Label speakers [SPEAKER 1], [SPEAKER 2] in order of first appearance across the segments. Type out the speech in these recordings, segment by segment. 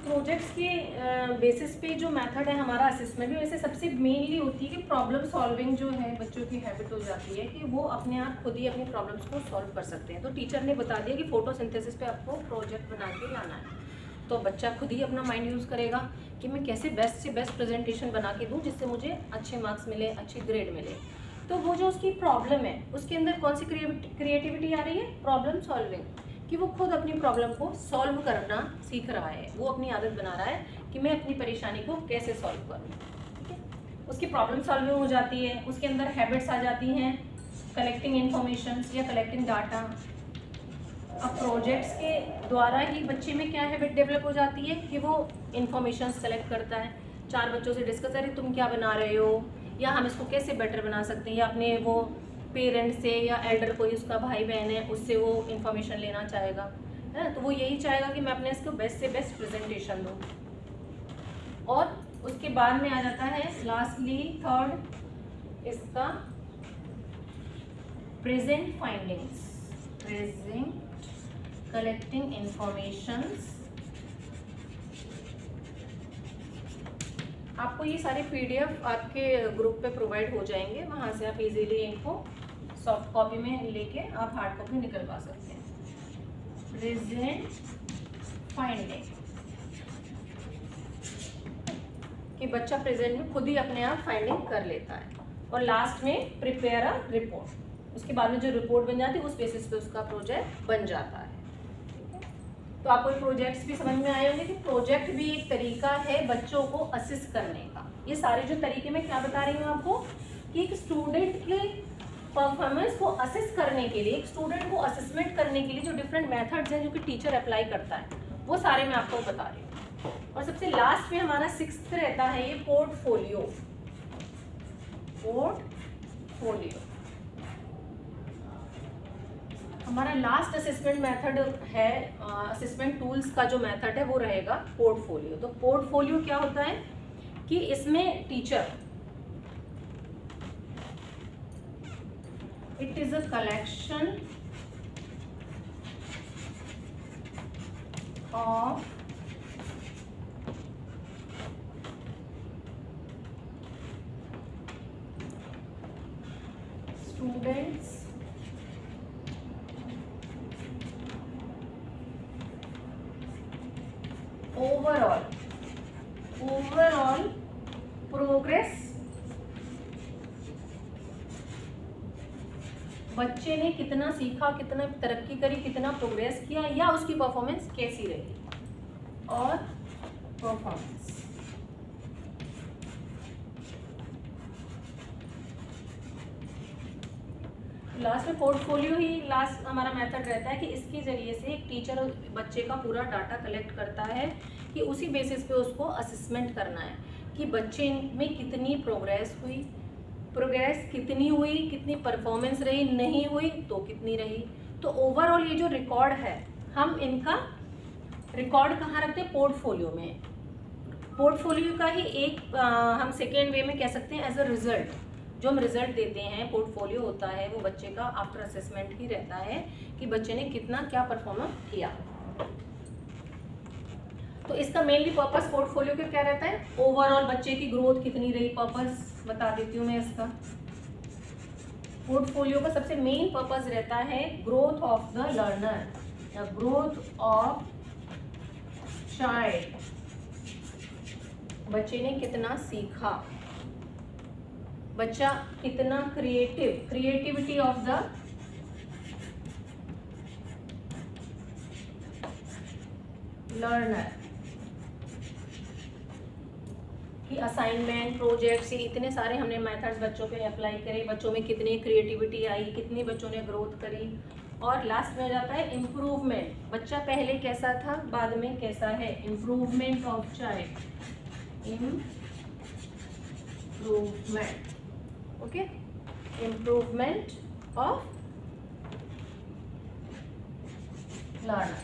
[SPEAKER 1] Projects के basis पे जो मेथड है हमारा असेसमेंट में, वैसे सबसे मेनली होती है कि प्रॉब्लम सॉल्विंग जो है बच्चों की हैबिट हो जाती है कि वो अपने आप खुद ही अपनी प्रॉब्लम्स को सॉल्व कर सकते हैं। तो टीचर ने बता दिया कि फोटोसिंथेसिस पे आपको प्रोजेक्ट बना के लाना है, तो बच्चा खुद ही अपना माइंड यूज़ करेगा कि मैं कैसे बेस्ट से बेस्ट प्रेजेंटेशन बना के दूँ जिससे मुझे अच्छे मार्क्स मिले, अच्छी ग्रेड मिले। तो वो जो उसकी प्रॉब्लम है उसके अंदर कौन सी क्रिएटिविटी आ रही है? प्रॉब्लम सॉल्विंग, कि वो खुद अपनी प्रॉब्लम को सॉल्व करना सीख रहा है, वो अपनी आदत बना रहा है कि मैं अपनी परेशानी को कैसे सॉल्व करूँ। ठीक है, उसकी प्रॉब्लम सॉल्विंग हो जाती है, उसके अंदर हैबिट्स आ जाती हैं, कलेक्टिंग इन्फॉर्मेशन या कलेक्टिंग डाटा। अब प्रोजेक्ट्स के द्वारा ही बच्चे में क्या हैबिट डेवलप हो जाती है कि वो इन्फॉर्मेशन कलेक्ट करता है, 4 बच्चों से डिस्कस, अरे तुम क्या बना रहे हो, या हम इसको कैसे बेटर बना सकते हैं, या अपने वो पेरेंट से या एल्डर कोई उसका भाई बहन है उससे वो इन्फॉर्मेशन लेना चाहेगा, है ना। तो वो यही चाहेगा कि मैं अपने इसको बेस्ट से बेस्ट प्रेजेंटेशन दूँ। और उसके बाद में आ जाता है लास्टली थर्ड इसका present findings, present collecting informations. आपको ये सारे पीडीएफ आपके ग्रुप पे प्रोवाइड हो जाएंगे, वहाँ से आप इजीली इनको सॉफ्ट कॉपी में लेके आप हार्ड कॉपी निकलवा सकते हैं। प्रेजेंट फाइंडिंग कि बच्चा प्रेजेंट में खुद ही अपने आप फाइंडिंग कर लेता है। और लास्ट में प्रिपेयर अ रिपोर्ट, उसके बाद में जो रिपोर्ट बन जाती है उस बेसिस पे उसका प्रोजेक्ट बन जाता है। तो आपको प्रोजेक्ट्स भी समझ में आए होंगे कि प्रोजेक्ट भी एक तरीका है बच्चों को असिस्ट करने का। ये सारे जो तरीके मैं क्या बता रही हूँ आपको कि एक स्टूडेंट के परफॉर्मेंस को असिस्ट करने के लिए, एक स्टूडेंट को असेसमेंट करने के लिए जो डिफरेंट मेथड्स हैं जो कि टीचर अप्लाई करता है, वो सारे मैं आपको बता रही हूँ। और सबसे लास्ट में हमारा 6th रहता है ये पोर्टफोलियो। पोर्टफोलियो हमारा लास्ट असेसमेंट मेथड है, असेसमेंट टूल्स का जो मेथड है वो रहेगा पोर्टफोलियो। तो पोर्टफोलियो क्या होता है कि इसमें teacher, it is a collection of students overall progress, बच्चे ने कितना सीखा, कितना तरक्की करी, कितना प्रोग्रेस किया, या उसकी परफॉर्मेंस कैसी रही, और परफॉर्मेंस। लास्ट में पोर्टफोलियो ही लास्ट हमारा मेथड रहता है कि इसके जरिए से एक टीचर बच्चे का पूरा डाटा कलेक्ट करता है कि उसी बेसिस पे उसको असेसमेंट करना है कि बच्चे में कितनी प्रोग्रेस हुई, प्रोग्रेस कितनी हुई, कितनी परफॉर्मेंस रही, नहीं हुई तो कितनी रही। तो ओवरऑल ये जो रिकॉर्ड है, हम इनका रिकॉर्ड कहाँ रखते हैं? पोर्टफोलियो में। पोर्टफोलियो का ही एक हम सेकेंड वे में कह सकते हैं एज अ रिजल्ट, जो हम रिजल्ट देते हैं पोर्टफोलियो होता है वो बच्चे का आफ्टर असेसमेंट ही रहता है कि बच्चे ने कितना क्या परफॉर्म किया। तो इसका मेनली पर्पस पोर्टफोलियो का क्या रहता है? ओवरऑल बच्चे की ग्रोथ कितनी रही, पर्पस बता देती हूँ मैं इसका। पोर्टफोलियो का सबसे मेन पर्पस रहता है ग्रोथ ऑफ द लर्नर या ग्रोथ ऑफ चाइल्ड, बच्चे ने कितना सीखा, बच्चा कितना क्रिएटिविटी ऑफ द लर्नर, कि असाइनमेंट, प्रोजेक्ट्स, ये इतने सारे हमने मेथड्स बच्चों पे अप्लाई करे, बच्चों में कितनी क्रिएटिविटी आई, कितनी बच्चों ने ग्रोथ करी। और लास्ट में आ जाता है इम्प्रूवमेंट, बच्चा पहले कैसा था, बाद में कैसा है, improvement of child, improvement, okay, improvement of learner,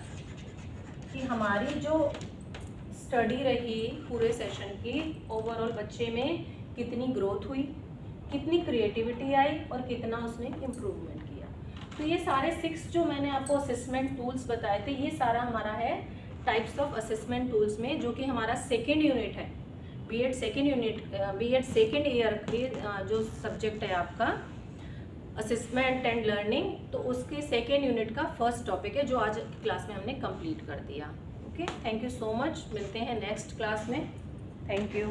[SPEAKER 1] कि हमारी जो स्टडी रही पूरे सेशन की, ओवरऑल बच्चे में कितनी ग्रोथ हुई, कितनी क्रिएटिविटी आई और कितना उसने इम्प्रूवमेंट किया। तो ये सारे 6 जो मैंने आपको असेसमेंट टूल्स बताए थे, ये सारा हमारा है टाइप्स ऑफ असेसमेंट टूल्स में, जो कि हमारा सेकेंड यूनिट है, बीएड सेकेंड ईयर के जो सब्जेक्ट है आपका असेसमेंट एंड लर्निंग, तो उसके सेकेंड यूनिट का फर्स्ट टॉपिक है जो आज क्लास में हमने कंप्लीट कर दिया। Okay, thank you so much, मिलते हैं नेक्स्ट क्लास में। Thank you.